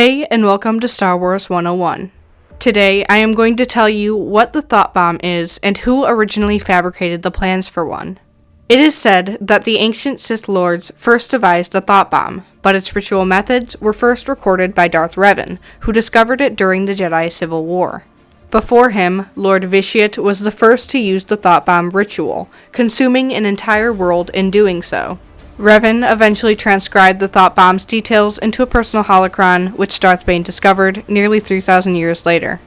Hey, and welcome to Star Wars 101. Today, I am going to tell you what the thoughtbomb is and who originally fabricated the plans for one. It is said that the ancient Sith lords first devised the thoughtbomb, but its ritual methods were first recorded by Darthrevan, who discovered it during the Jedi Civil War. Before him, Lord Vitiate was the first to use the thoughtbomb ritual, consuming an entire world in doing so. Revan eventually transcribed the thoughtbomb's details into a personal holocron, which darthbane discovered nearly 3,000 years later.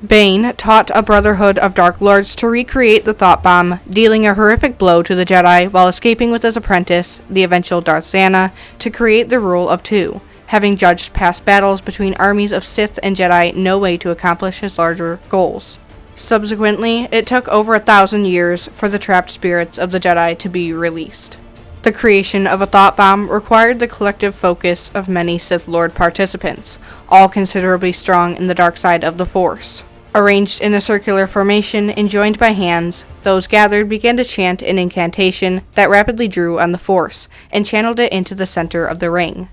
Bane taught a Brotherhood of Dark Lords to recreate the thoughtbomb, dealing a horrific blow to the Jedi while escaping with his apprentice, the eventual Darth Zana, to create the Rule of Two, having judged past battles between armies of Sith and Jedi no way to accomplish his larger goals. Subsequently, it took over 1,000 years for the trapped spirits of the Jedi to be released. The creation of a thoughtbomb required the collective focus of many Sith Lord participants, all considerably strong in the dark side of the Force. Arranged in a circular formation and joined by hands, those gathered began to chant an incantation that rapidly drew on the Force, and channeled it into the center of the ring.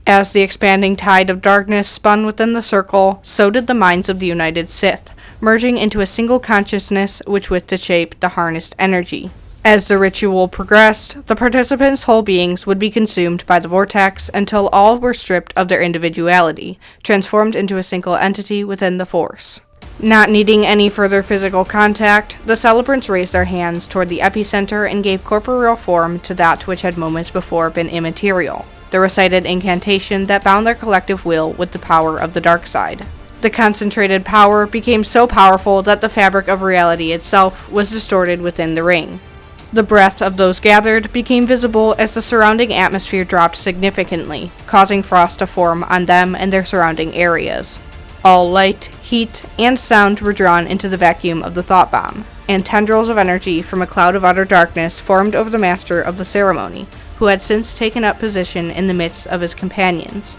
As the expanding tide of darkness spun within the circle, so did the minds of the united Sith, merging into a single consciousness which was to shape the harnessed energy. As the ritual progressed, the participants' whole beings would be consumed by the vortex until all were stripped of their individuality, transformed into a single entity within the Force. Not needing any further physical contact, the celebrants raised their hands toward the epicenter and gave corporeal form to that which had moments before been immaterial, the recited incantation that bound their collective will with the power of the dark side. The concentrated power became so powerful that the fabric of reality itself was distorted within the ring. The breath of those gathered became visible as the surrounding atmosphere dropped significantly, causing frost to form on them and their surrounding areas. All light, heat, and sound were drawn into the vacuum of the thoughtbomb, and tendrils of energy from a cloud of utter darkness formed over the master of the ceremony, who had since taken up position in the midst of his companions.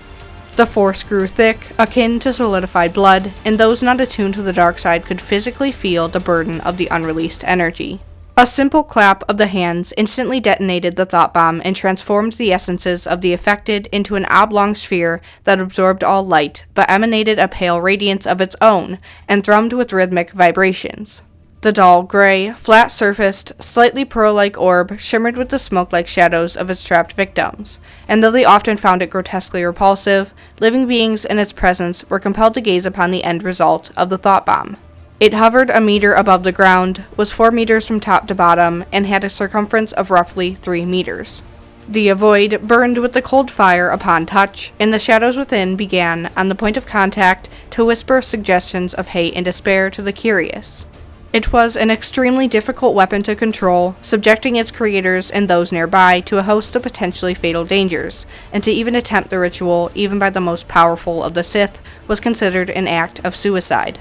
The Force grew thick, akin to solidified blood, and those not attuned to the dark side could physically feel the burden of the unreleased energy. A simple clap of the hands instantly detonated the thoughtbomb and transformed the essences of the affected into an oblong sphere that absorbed all light, but emanated a pale radiance of its own, and thrummed with rhythmic vibrations. The dull, gray, flat-surfaced, slightly pearl-like orb shimmered with the smoke-like shadows of its trapped victims, and though they often found it grotesquely repulsive, living beings in its presence were compelled to gaze upon the end result of the thoughtbomb. It hovered a meter above the ground, was 4 meters from top to bottom, and had a circumference of roughly 3 meters. The void burned with the cold fire upon touch, and the shadows within began, on the point of contact, to whisper suggestions of hate and despair to the curious. It was an extremely difficult weapon to control, subjecting its creators and those nearby to a host of potentially fatal dangers, and to even attempt the ritual, even by the most powerful of the Sith, was considered an act of suicide.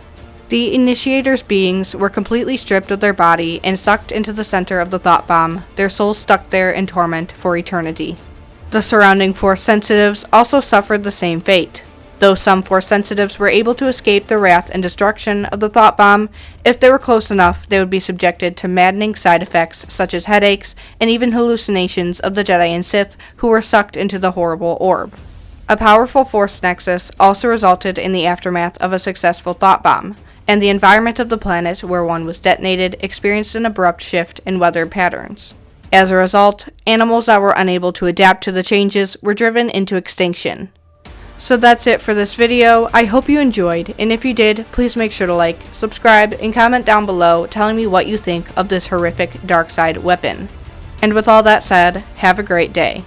The initiators' beings were completely stripped of their body and sucked into the center of the thoughtbomb, their souls stuck there in torment for eternity. The surrounding Force sensitives also suffered the same fate. Though some Force sensitives were able to escape the wrath and destruction of the thoughtbomb, if they were close enough, they would be subjected to maddening side effects such as headaches and even hallucinations of the Jedi and Sith who were sucked into the horrible orb. A powerful Force nexus also resulted in the aftermath of a successful thoughtbomb, and the environment of the planet where one was detonated experienced an abrupt shift in weather patterns. As a result, animals that were unable to adapt to the changes were driven into extinction. So that's it for this video. I hope you enjoyed, and if you did, please make sure to like, subscribe, and comment down below telling me what you think of this horrific dark side weapon. And with all that said, have a great day.